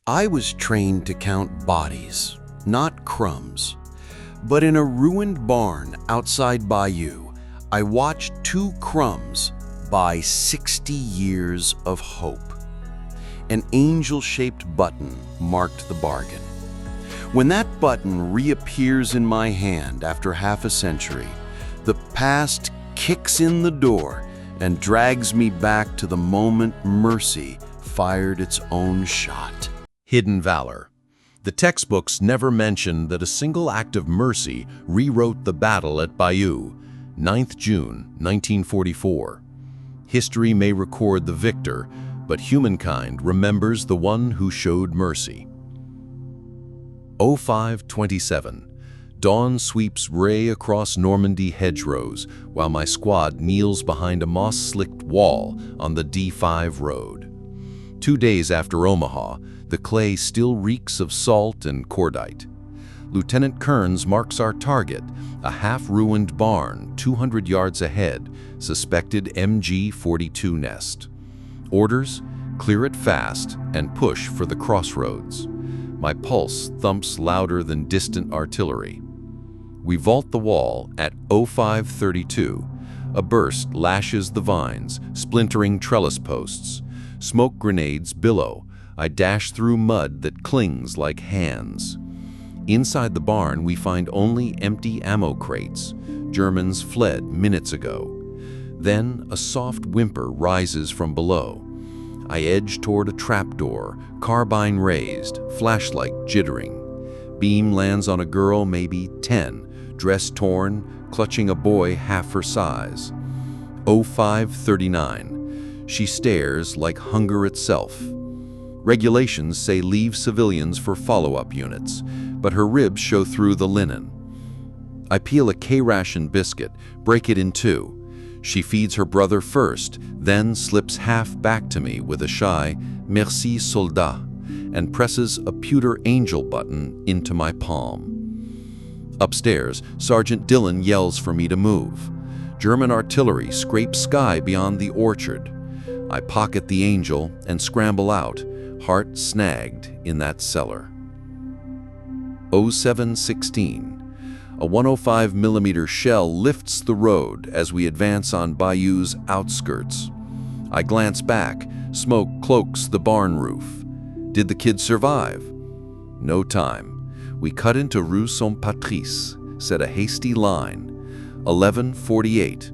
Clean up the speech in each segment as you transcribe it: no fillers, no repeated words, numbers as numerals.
I was trained to count bodies, not crumbs. But in a ruined barn outside Bayou, I watched 2 crumbs buy 60 years of hope. An angel-shaped button marked the bargain. When that button reappears in my hand after half a century, the past kicks in the door and drags me back to the moment mercy fired its own shot. Hidden valor. The textbooks never mentioned that a single act of mercy rewrote the battle at Bayou, 9th June, 1944. History may record the victor, but humankind remembers the one who showed mercy. 05:27. Dawn sweeps ray across Normandy hedgerows while my squad kneels behind a moss-slicked wall on the D5 road. 2 days after Omaha, the clay still reeks of salt and cordite. Lieutenant Kearns marks our target, a half-ruined barn 200 yards ahead, suspected MG-42 nest. Orders: clear it fast and push for the crossroads. My pulse thumps louder than distant artillery. We vault the wall at 05:32. A burst lashes the vines, splintering trellis posts. Smoke grenades billow. I dash through mud that clings like hands. Inside the barn, we find only empty ammo crates. Germans fled minutes ago. Then a soft whimper rises from below. I edge toward a trapdoor, carbine raised, flashlight jittering. Beam lands on a girl, maybe 10, dress torn, clutching a boy half her size. 05:39. She stares like hunger itself. Regulations say leave civilians for follow-up units, but her ribs show through the linen. I peel a K-ration biscuit, break it in 2. She feeds her brother first, then slips half back to me with a shy "Merci, soldat," and presses a pewter angel button into my palm. Upstairs, Sergeant Dillon yells for me to move. German artillery scrapes sky beyond the orchard. I pocket the angel and scramble out, heart snagged in that cellar. 07:16. A 105mm shell lifts the road as we advance on Bayou's outskirts. I glance back. Smoke cloaks the barn roof. Did the kids survive? No time. We cut into Rue Saint-Patrice, said a hasty line. 11:48.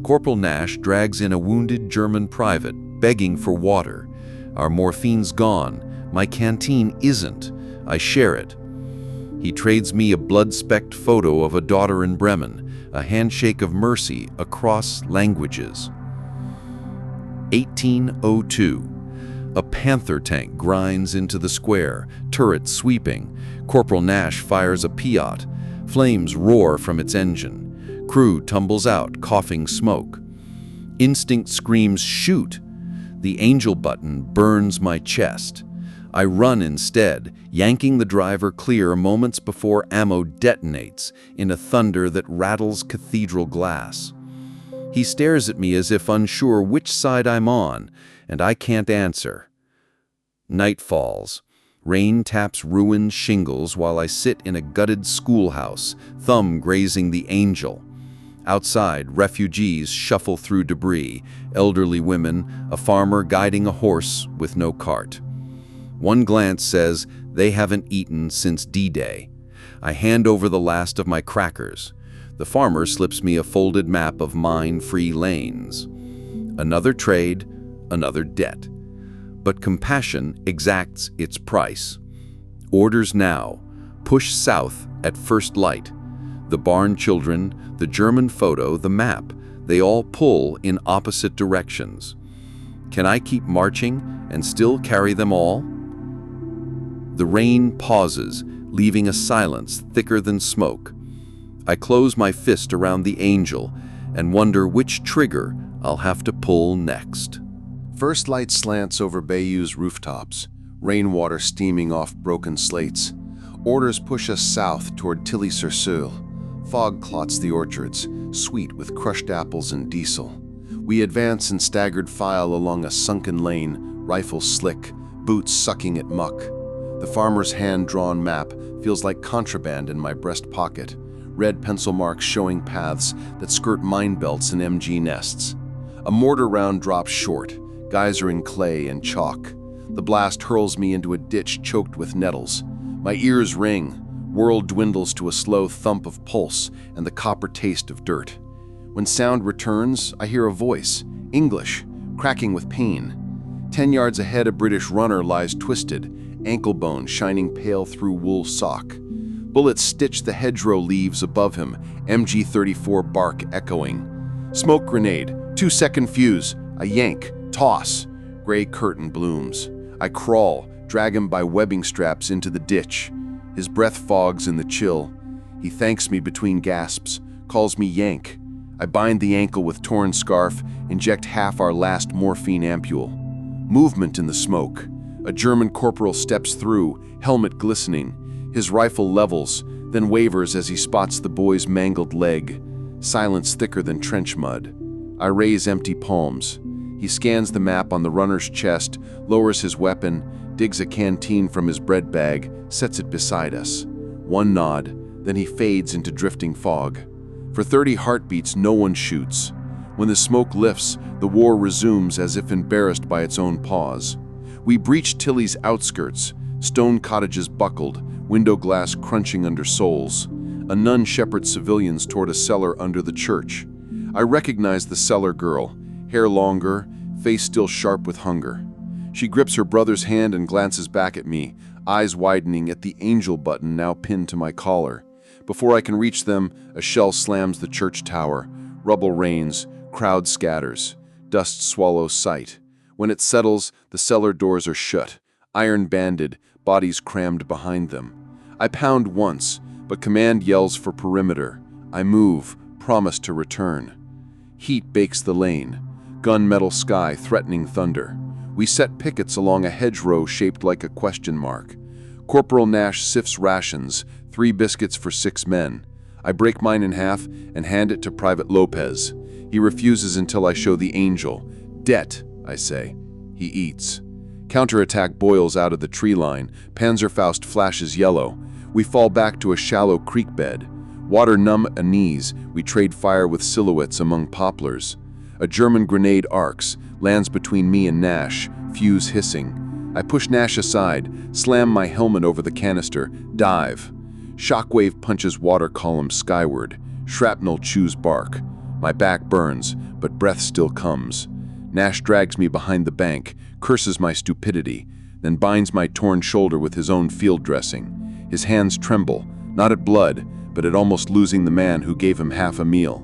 Corporal Nash drags in a wounded German private, begging for water. Our morphine's gone. My canteen isn't. I share it. He trades me a blood-specked photo of a daughter in Bremen, a handshake of mercy across languages. 18:02. A Panther tank grinds into the square, turret sweeping. Corporal Nash fires a Piat. Flames roar from its engine. Crew tumbles out, coughing smoke. Instinct screams, "Shoot!" The angel button burns my chest. I run instead, yanking the driver clear moments before ammo detonates in a thunder that rattles cathedral glass. He stares at me as if unsure which side I'm on, and I can't answer. Night falls. Rain taps ruined shingles while I sit in a gutted schoolhouse, thumb grazing the angel. Outside, refugees shuffle through debris, elderly women, a farmer guiding a horse with no cart. One glance says they haven't eaten since D-Day. I hand over the last of my crackers. The farmer slips me a folded map of mine-free lanes. Another trade, another debt. But compassion exacts its price. Orders now. Push south at first light. The barn children, the German photo, the map, they all pull in opposite directions. Can I keep marching and still carry them all? The rain pauses, leaving a silence thicker than smoke. I close my fist around the angel and wonder which trigger I'll have to pull next. First light slants over Bayou's rooftops, rainwater steaming off broken slates. Orders push us south toward Tilly-sur-Seulles. Fog clots the orchards, sweet with crushed apples and diesel. We advance in staggered file along a sunken lane, rifles slick, boots sucking at muck. The farmer's hand-drawn map feels like contraband in my breast pocket, red pencil marks showing paths that skirt mine belts and MG nests. A mortar round drops short, geyser clay and chalk. The blast hurls me into a ditch choked with nettles. My ears ring. World dwindles to a slow thump of pulse and the copper taste of dirt. When sound returns, I hear a voice, English, cracking with pain. 10 yards ahead, a British runner lies twisted, ankle bone shining pale through wool sock. Bullets stitch the hedgerow leaves above him, MG-34 bark echoing. Smoke grenade, 2-second fuse, I yank, toss. Gray curtain blooms. I crawl, drag him by webbing straps into the ditch. His breath fogs in the chill. He thanks me between gasps, calls me Yank. I bind the ankle with torn scarf, inject half our last morphine ampule. Movement in the smoke. A German corporal steps through, helmet glistening. His rifle levels, then wavers as he spots the boy's mangled leg. Silence thicker than trench mud. I raise empty palms. He scans the map on the runner's chest, lowers his weapon, digs a canteen from his bread bag, sets it beside us. One nod, then he fades into drifting fog. For 30 heartbeats, no one shoots. When the smoke lifts, the war resumes as if embarrassed by its own pause. We breach Tilly's outskirts, stone cottages buckled, window glass crunching under soles. A nun shepherds civilians toward a cellar under the church. I recognize the cellar girl, hair longer, face still sharp with hunger. She grips her brother's hand and glances back at me, eyes widening at the angel button now pinned to my collar. Before I can reach them, a shell slams the church tower. Rubble rains, crowd scatters, dust swallows sight. When it settles, the cellar doors are shut, iron-banded, bodies crammed behind them. I pound once, but command yells for perimeter. I move, promise to return. Heat bakes the lane. Gunmetal sky threatening thunder. We set pickets along a hedgerow shaped like a question mark. Corporal Nash sifts rations, 3 biscuits for 6 men. I break mine in half and hand it to Private Lopez. He refuses until I show the angel. Debt, I say. He eats. Counterattack boils out of the tree line. Panzerfaust flashes yellow. We fall back to a shallow creek bed. Water numb at knees, we trade fire with silhouettes among poplars. A German grenade arcs, lands between me and Nash, fuse hissing. I push Nash aside, slam my helmet over the canister, dive. Shockwave punches water column skyward. Shrapnel chews bark. My back burns, but breath still comes. Nash drags me behind the bank, curses my stupidity, then binds my torn shoulder with his own field dressing. His hands tremble, not at blood, but at almost losing the man who gave him half a meal.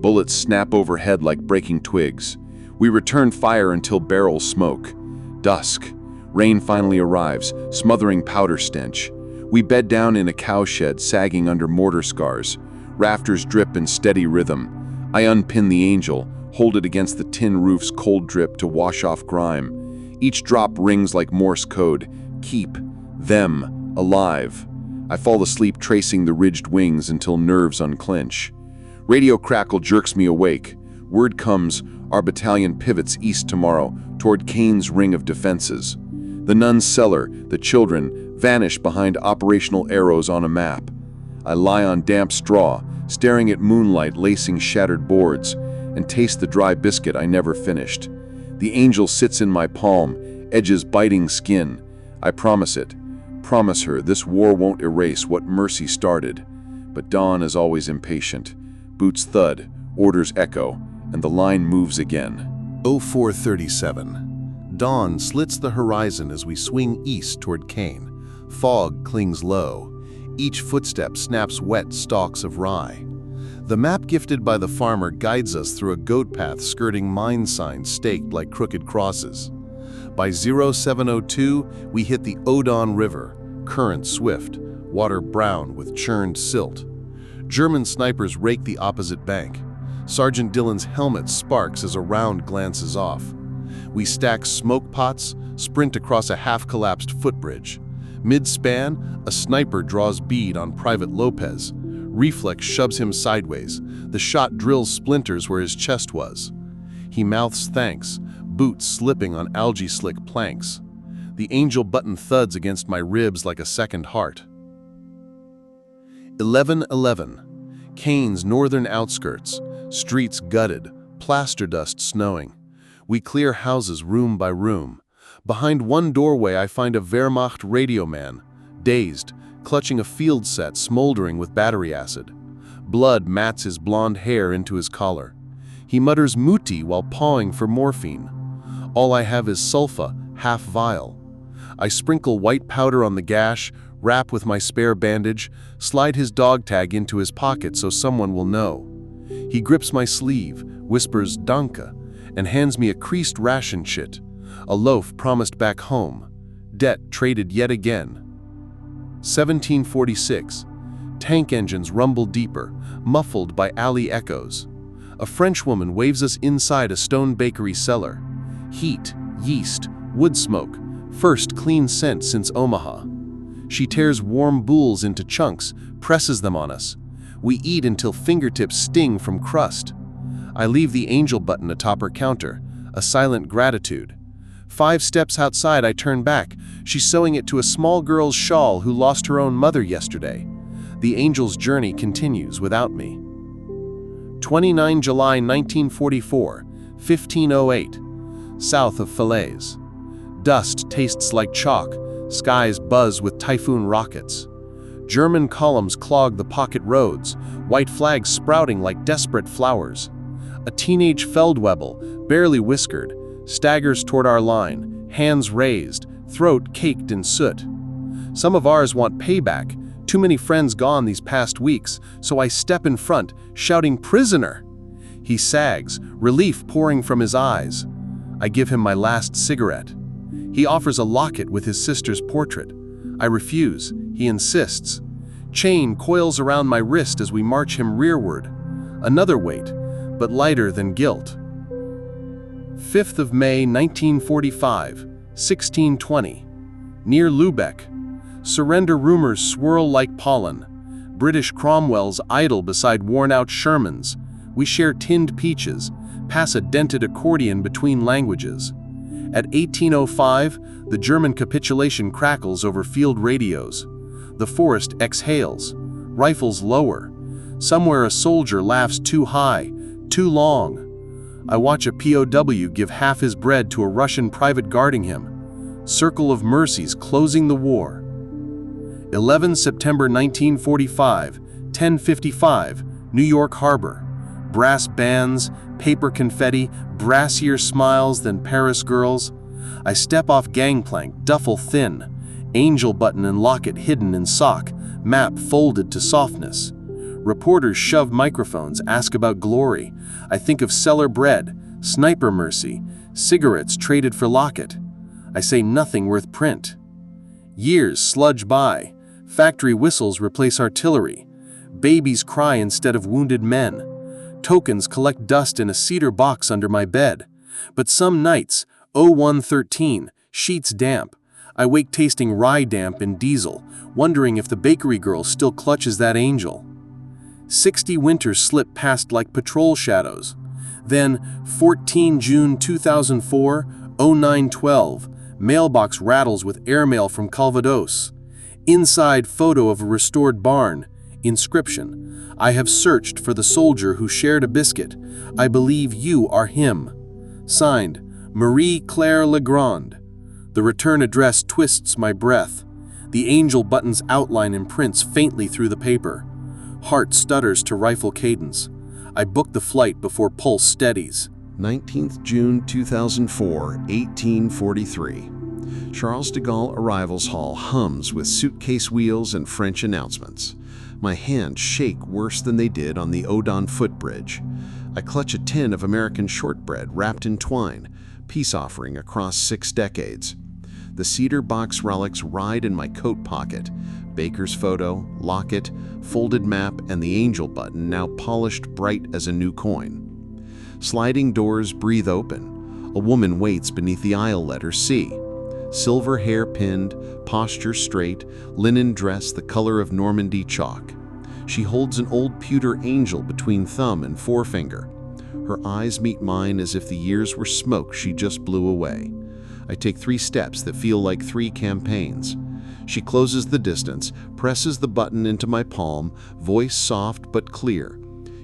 Bullets snap overhead like breaking twigs. We return fire until barrels smoke. Dusk. Rain finally arrives, smothering powder stench. We bed down in a cowshed sagging under mortar scars. Rafters drip in steady rhythm. I unpin the angel, hold it against the tin roof's cold drip to wash off grime. Each drop rings like Morse code. Keep them alive. I fall asleep tracing the ridged wings until nerves unclench. Radio crackle jerks me awake. Word comes, our battalion pivots east tomorrow, toward Kane's ring of defenses. The nun's cellar, the children, vanish behind operational arrows on a map. I lie on damp straw, staring at moonlight lacing shattered boards, and taste the dry biscuit I never finished. The angel sits in my palm, edges biting skin. I promise it. Promise her this war won't erase what mercy started. But dawn is always impatient. Boots thud, orders echo, and the line moves again. 0437. Dawn slits the horizon as we swing east toward Kane. Fog clings low. Each footstep snaps wet stalks of rye. The map gifted by the farmer guides us through a goat path skirting mine signs staked like crooked crosses. By 0702, we hit the Odon River, current swift, water brown with churned silt. German snipers rake the opposite bank. Sergeant Dillon's helmet sparks as a round glances off. We stack smoke pots, sprint across a half-collapsed footbridge. Mid-span, a sniper draws bead on Private Lopez. Reflex shoves him sideways. The shot drills splinters where his chest was. He mouths thanks, boots slipping on algae-slick planks. The angel button thuds against my ribs like a second heart. 11:11. Kane's northern outskirts. Streets gutted, plaster dust snowing. We clear houses room by room. Behind one doorway I find a Wehrmacht radio man, dazed, clutching a field set smoldering with battery acid. Blood mats his blonde hair into his collar. He mutters muti while pawing for morphine. All I have is sulfa, half vial. I sprinkle white powder on the gash, wrap with my spare bandage, slide his dog tag into his pocket so someone will know. He grips my sleeve, whispers "danke," and hands me a creased ration shit, a loaf promised back home, debt traded yet again. 1746. Tank engines rumble deeper, muffled by alley echoes. A French woman waves us inside a stone bakery cellar. Heat, yeast, wood smoke, first clean scent since Omaha. She tears warm boules into chunks, presses them on us. We eat until fingertips sting from crust. I leave the angel button atop her counter, a silent gratitude. 5 steps outside I turn back. She's sewing it to a small girl's shawl who lost her own mother yesterday. The angel's journey continues without me. 29 July 1944, 1508. South of Falaise. Dust tastes like chalk, skies buzz with typhoon rockets. German columns clog the pocket roads, white flags sprouting like desperate flowers. A teenage Feldwebel, barely whiskered, staggers toward our line, hands raised, throat caked in soot. Some of ours want payback, too many friends gone these past weeks, so I step in front, shouting "Prisoner!" He sags, relief pouring from his eyes. I give him my last cigarette. He offers a locket with his sister's portrait. I refuse. He insists. Chain coils around my wrist as we march him rearward. Another weight, but lighter than guilt. 5th of May 1945, 1620. Near Lubeck. Surrender rumors swirl like pollen. British Cromwells idle beside worn-out Shermans. We share tinned peaches, pass a dented accordion between languages. At 1805, the German capitulation crackles over field radios. The forest exhales, rifles lower. Somewhere a soldier laughs too high, too long. I watch a POW give half his bread to a Russian private guarding him. Circle of mercies closing the war. 11 September 1945, 10:55, New York Harbor. Brass bands, paper confetti, brassier smiles than Paris girls. I step off gangplank, duffel thin, angel button and locket hidden in sock, map folded to softness. Reporters shove microphones, ask about glory. I think of cellar bread, sniper mercy, cigarettes traded for locket. I say nothing worth print. Years sludge by. Factory whistles replace artillery. Babies cry instead of wounded men. Tokens collect dust in a cedar box under my bed. But some nights, 0113, sheets damp. I wake tasting rye damp and diesel, wondering if the bakery girl still clutches that angel. 60 winters slip past like patrol shadows. Then, 14 June 2004, 0912, mailbox rattles with airmail from Calvados. Inside photo of a restored barn. Inscription: I have searched for the soldier who shared a biscuit. I believe you are him. Signed, Marie Claire Legrand. The return address twists my breath. The angel button's outline imprints faintly through the paper. Heart stutters to rifle cadence. I book the flight before pulse steadies. 19th June 2004, 1843. Charles de Gaulle Arrivals Hall hums with suitcase wheels and French announcements. My hands shake worse than they did on the Odon footbridge. I clutch a tin of American shortbread wrapped in twine, peace offering across 6 decades. The cedar box relics ride in my coat pocket. Baker's photo, locket, folded map, and the angel button now polished bright as a new coin. Sliding doors breathe open. A woman waits beneath the aisle letter C. Silver hair pinned, posture straight, linen dress the color of Normandy chalk. She holds an old pewter angel between thumb and forefinger. Her eyes meet mine as if the years were smoke she just blew away. I take 3 steps that feel like 3 campaigns. She closes the distance, presses the button into my palm, voice soft but clear.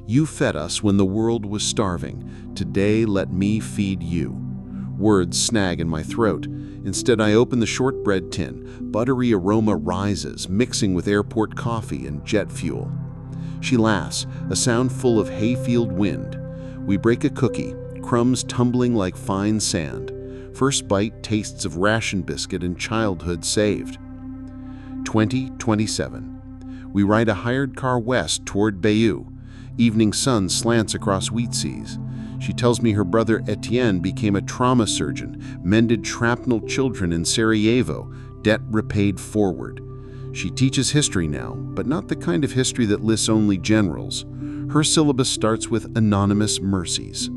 You fed us when the world was starving. Today let me feed you. Words snag in my throat. Instead, I open the shortbread tin. Buttery aroma rises, mixing with airport coffee and jet fuel. She laughs, a sound full of hayfield wind. We break a cookie, crumbs tumbling like fine sand. First bite tastes of ration biscuit and childhood saved. 20:27. We ride a hired car west toward Bayeux. Evening sun slants across wheat seas. She tells me her brother Etienne became a trauma surgeon, mended shrapnel children in Sarajevo, debt repaid forward. She teaches history now, but not the kind of history that lists only generals. Her syllabus starts with anonymous mercies.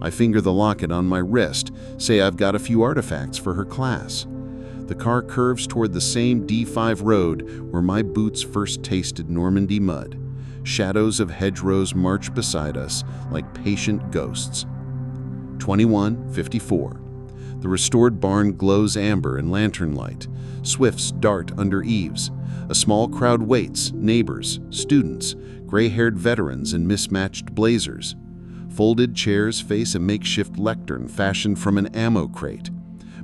I finger the locket on my wrist, say I've got a few artifacts for her class. The car curves toward the same D5 road where my boots first tasted Normandy mud. Shadows of hedgerows march beside us like patient ghosts. 21:54. The restored barn glows amber in lantern light. Swifts dart under eaves. A small crowd waits, neighbors, students, gray-haired veterans in mismatched blazers. Folded chairs face a makeshift lectern fashioned from an ammo crate.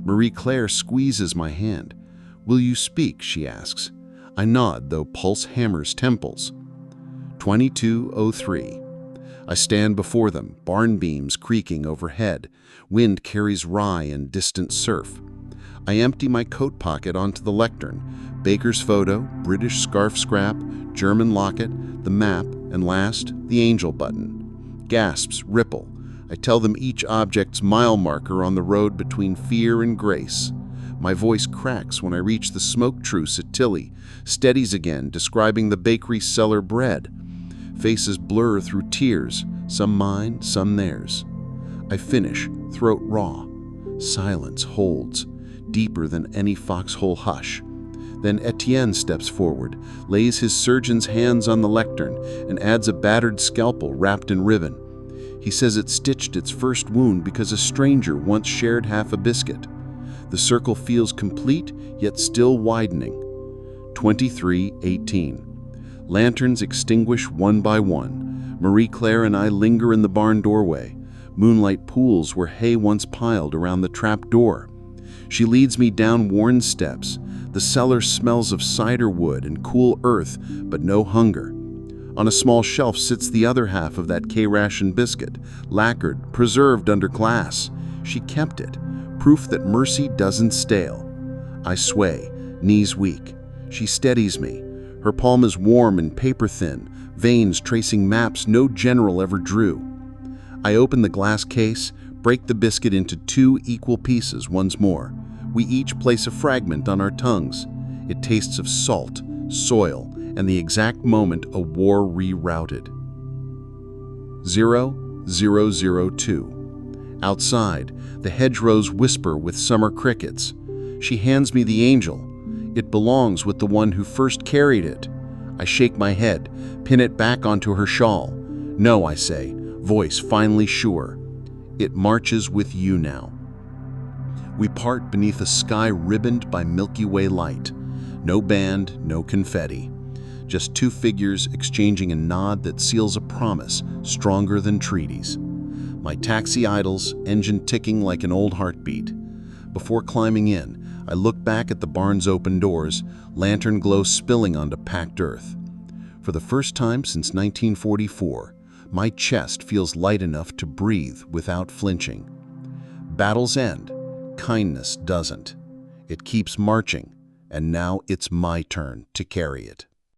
Marie-Claire squeezes my hand. "Will you speak?" she asks. I nod, though pulse hammers temples. 22:03. I stand before them, barn beams creaking overhead. Wind carries rye and distant surf. I empty my coat pocket onto the lectern. Baker's photo, British scarf scrap, German locket, the map, and last, the angel button. Gasps ripple. I tell them each object's mile marker on the road between fear and grace. My voice cracks when I reach the smoke truce at Tilly, steadies again, describing the bakery cellar bread. Faces blur through tears, some mine, some theirs. I finish, throat raw. Silence holds, deeper than any foxhole hush. Then Etienne steps forward, lays his surgeon's hands on the lectern, and adds a battered scalpel wrapped in ribbon. He says it stitched its first wound because a stranger once shared half a biscuit. The circle feels complete, yet still widening. 23:18. Lanterns extinguish one by one. Marie-Claire and I linger in the barn doorway. Moonlight pools where hay once piled around the trap door. She leads me down worn steps. The cellar smells of cider wood and cool earth, but no hunger. On a small shelf sits the other half of that K-ration biscuit, lacquered, preserved under glass. She kept it, proof that mercy doesn't stale. I sway, knees weak. She steadies me. Her palm is warm and paper-thin, veins tracing maps no general ever drew. I open the glass case, break the biscuit into 2 equal pieces once more. We each place a fragment on our tongues. It tastes of salt, soil, and the exact moment a war rerouted. 00:02. Outside, the hedgerows whisper with summer crickets. She hands me the angel. It belongs with the one who first carried it. I shake my head, pin it back onto her shawl. No, I say, voice finally sure. It marches with you now. We part beneath a sky ribboned by Milky Way light. No band, no confetti. Just 2 figures exchanging a nod that seals a promise stronger than treaties. My taxi idles, engine ticking like an old heartbeat. Before climbing in, I look back at the barn's open doors, lantern glow spilling onto packed earth. For the first time since 1944, my chest feels light enough to breathe without flinching. Battles end, kindness doesn't. It keeps marching, and now it's my turn to carry it.